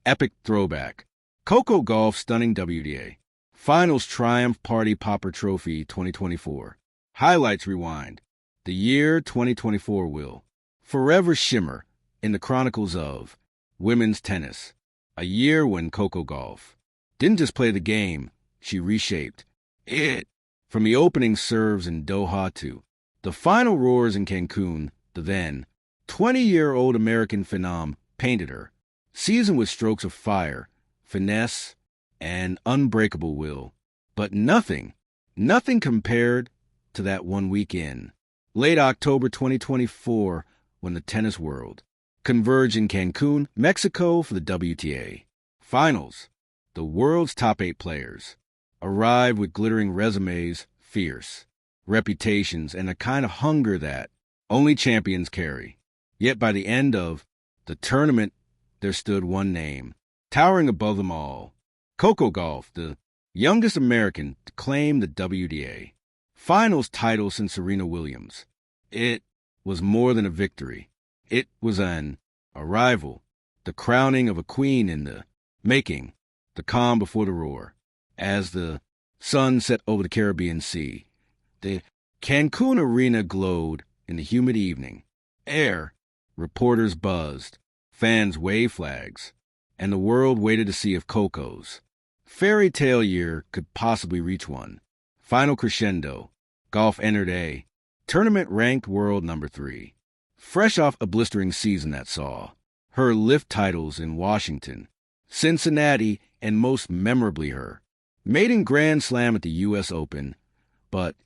Epic throwback. Coco Gauff stunning WTA. Finals triumph party popper trophy 2024. Highlights rewind. The year 2024 will forever shimmer in the chronicles of women's tennis. A year when Coco Gauff didn't just play the game, she reshaped it. From the opening serves in Doha to the final roars in Cancun, the then 20-year-old American phenom painted her, seasoned with strokes of fire, finesse, and unbreakable will. But nothing compared to that one weekend. Late October 2024, when the tennis world converged in Cancun, Mexico for the WTA Finals. The world's top 8 players arrived with glittering resumes, fierce reputations, and a kind of hunger that only champions carry. Yet by the end of the tournament, there stood one name, towering above them all. Coco Gauff, the youngest American to claim the WTA Finals title since Serena Williams. It was more than a victory. It was an arrival, the crowning of a queen in the making, the calm before the roar. As the sun set over the Caribbean Sea, the Cancun arena glowed in the humid evening air. Reporters buzzed, fans waved flags, and the world waited to see if Coco's fairy tale year could possibly reach one final crescendo. Gauff entered a tournament ranked world number 3, fresh off a blistering season that saw her lift titles in Washington, Cincinnati, and most memorably her maiden Grand Slam at the U.S. Open. But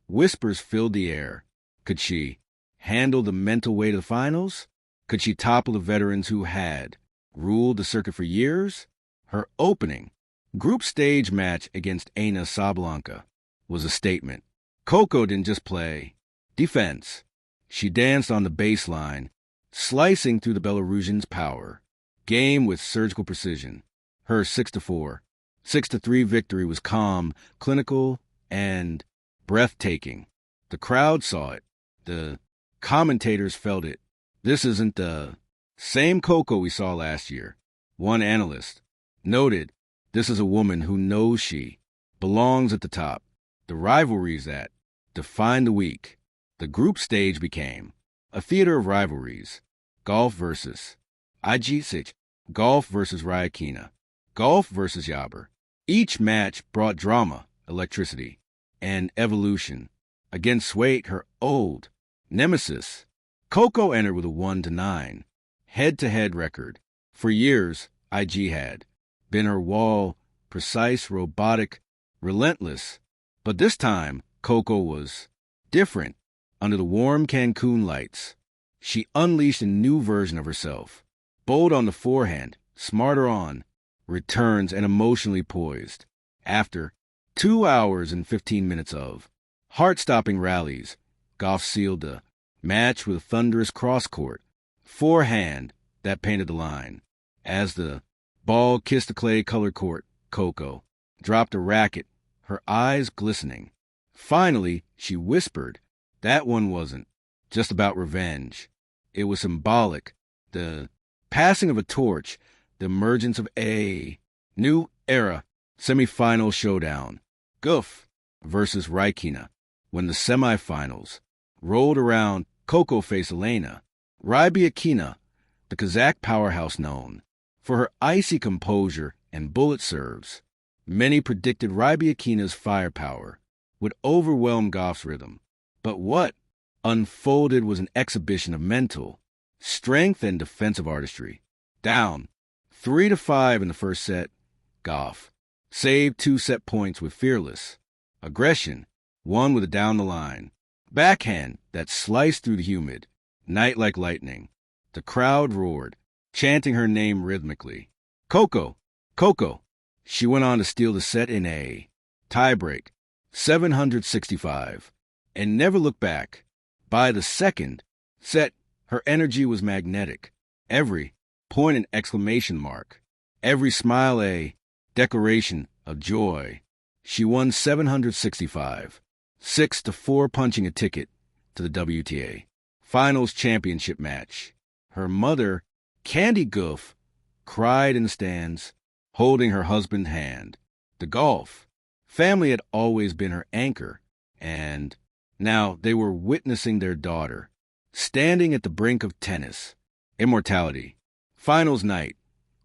whispers filled the air. Could she handle the mental weight of the finals? Could she topple the veterans who had ruled the circuit for years? Her opening group stage match against Aina Sabalenka was a statement. Coco didn't just play defense. She danced on the baseline, slicing through the Belarusian's power game with surgical precision. Her 6-4, 6-3 victory was calm, clinical, and breathtaking. The crowd saw it. The commentators felt it. This isn't the same Coco we saw last year. One analyst noted, this is a woman who knows she belongs at the top. The rivalries that defined the week. The group stage became a theater of rivalries. Gauff versus Igic, Gauff versus Rybakina, Gauff versus Jabber. Each match brought drama, electricity, and evolution. Against Swate, her old nemesis, Coco entered with a 1-9 head-to-head record. For years, IG had been her wall, precise, robotic, relentless. But this time, Coco was different. Under the warm Cancun lights, she unleashed a new version of herself. Bold on the forehand, smarter on returns, and emotionally poised. After 2 hours and 15 minutes of heart-stopping rallies, Gauff sealed the match with a thunderous cross-court forehand that painted the line. As the ball kissed the clay-colored court, Coco dropped a racket, her eyes glistening. Finally, she whispered, that one wasn't just about revenge. It was symbolic. The passing of a torch, the emergence of a new era. Semi-final showdown. Gauff versus Rybakina. When the semifinals rolled around, Coco faced Elena Rybakina, the Kazakh powerhouse known for her icy composure and bullet serves. Many predicted Rybakina's firepower would overwhelm Gauff's rhythm. But what unfolded was an exhibition of mental strength and defensive artistry. Down 3-5 in the first set, Gauff saved 2 set points with fearless aggression, one with a down-the-line backhand that sliced through the humid night like lightning. The crowd roared, chanting her name rhythmically. Coco! Coco! She went on to steal the set in a tiebreak, 765, and never looked back. By the second set, her energy was magnetic. Every point an exclamation mark. Every smile a declaration of joy. She won 765, 6-4, punching a ticket to the WTA Finals championship match. Her mother, Candy Gauff, cried in the stands, holding her husband's hand. The Gauff family had always been her anchor, and now they were witnessing their daughter, standing at the brink of tennis. Immortality. Finals night.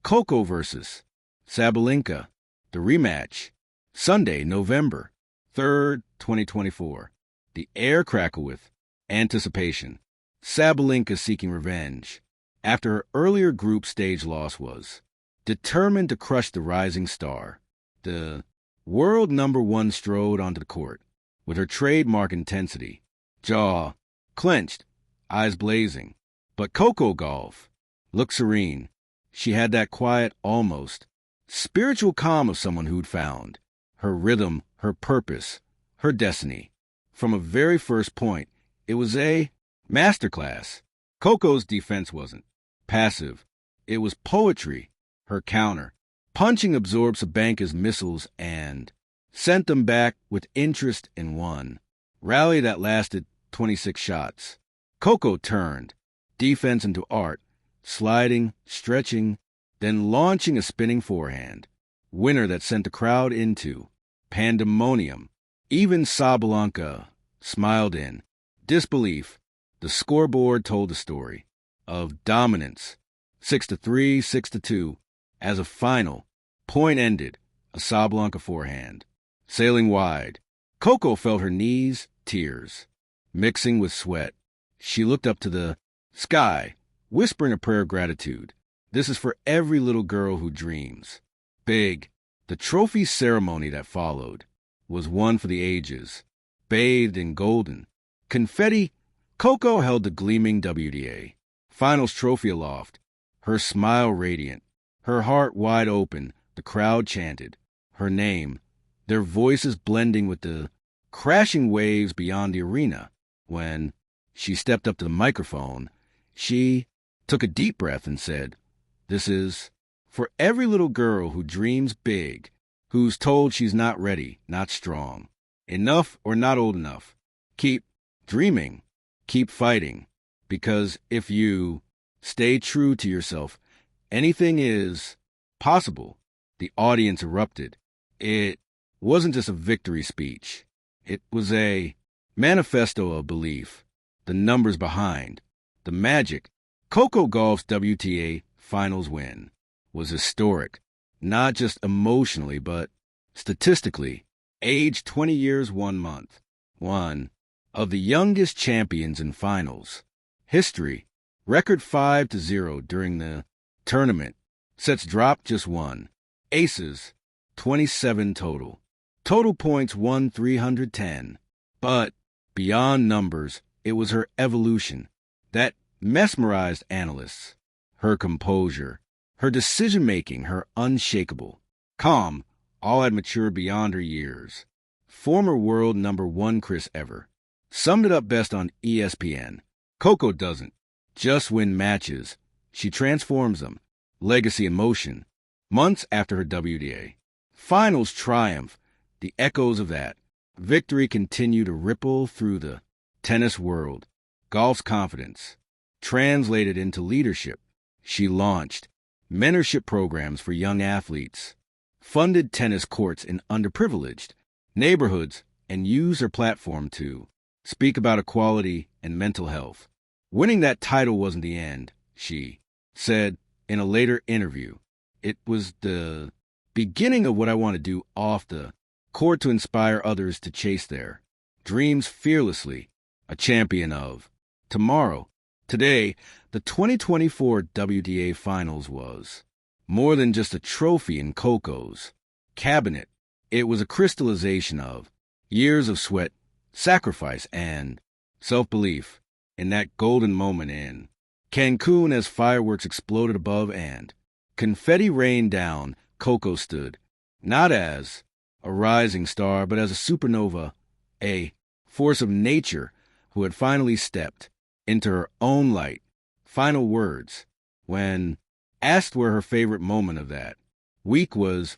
Coco versus Sabalenka. The rematch. Sunday, November 3rd, 2024. The air crackle with anticipation. Sabalenka seeking revenge after her earlier group stage loss was determined to crush the rising star. The world number one strode onto the court with her trademark intensity, jaw clenched, eyes blazing. But Coco Gauff looked serene. She had that quiet, almost spiritual calm of someone who'd found her rhythm, her purpose, her destiny. From a very first point, it was a masterclass. Coco's defense wasn't passive. It was poetry. Her counter, punching absorbed Sabalenka's missiles and sent them back with interest in one rally that lasted 26 shots. Coco turned defense into art, sliding, stretching, then launching a spinning forehand. Winner that sent the crowd into pandemonium. Even Sabalenka smiled in disbelief. The scoreboard told the story of dominance. 6-3, 6-2. As a final point ended, a Sabalenka forehand. Sailing wide, Coco felt her knees, tears, mixing with sweat. She looked up to the sky, whispering a prayer of gratitude. This is for every little girl who dreams. Big. The trophy ceremony that followed was one for the ages. Bathed in golden confetti, Coco held the gleaming WTA Finals trophy aloft, her smile radiant, her heart wide open. The crowd chanted her name, their voices blending with the crashing waves beyond the arena. When she stepped up to the microphone, she took a deep breath and said, "This is for every little girl who dreams big, who's told she's not ready, not strong, enough or not old enough. Keep dreaming, keep fighting, because if you stay true to yourself, anything is possible." The audience erupted. It wasn't just a victory speech. It was a manifesto of belief. The numbers behind, the magic. Coco Gauff's WTA Finals win was historic, not just emotionally, but statistically. Age 20 years, 1 month. One of the youngest champions in finals history. Record 5-0 during the tournament. Sets dropped, just one. Aces, 27 total. Total points won 310. But beyond numbers, it was her evolution that mesmerized analysts. Her composure, her decision-making, her unshakable calm, all had matured beyond her years. Former world number one Chris Evert summed it up best on ESPN. Coco doesn't just win matches. She transforms them. Legacy in motion. Months after her WTA Finals triumph, the echoes of that victory continue to ripple through the tennis world. Gauff's confidence translated into leadership. She launched mentorship programs for young athletes, funded tennis courts in underprivileged neighborhoods, and used her platform to speak about equality and mental health. Winning that title wasn't the end, she said in a later interview. It was the beginning of what I want to do off the court to inspire others to chase their dreams fearlessly. A champion of tomorrow. Today, the 2024 WTA Finals was more than just a trophy in Coco's cabinet. It was a crystallization of years of sweat, sacrifice, and self-belief. In that golden moment in Cancun, as fireworks exploded above and confetti rained down, Coco stood, not as a rising star, but as a supernova, a force of nature who had finally stepped into her own light. Final words. When asked where her favorite moment of that week was,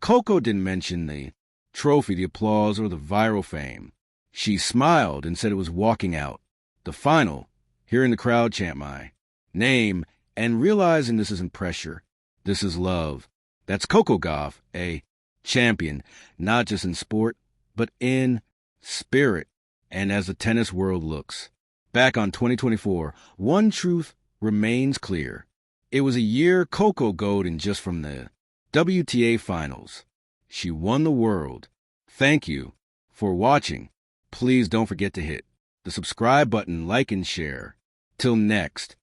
Coco didn't mention the trophy, the applause, or the viral fame. She smiled and said it was walking out the final, hearing the crowd chant my name, and realizing this isn't pressure. This is love. That's Coco Gauff, a champion, not just in sport, but in spirit. And as the tennis world looks back on 2024, one truth remains clear. It was a year Coco golden just from the WTA Finals. She won the world. Thank you for watching. Please don't forget to hit the subscribe button, like, and share. Till next,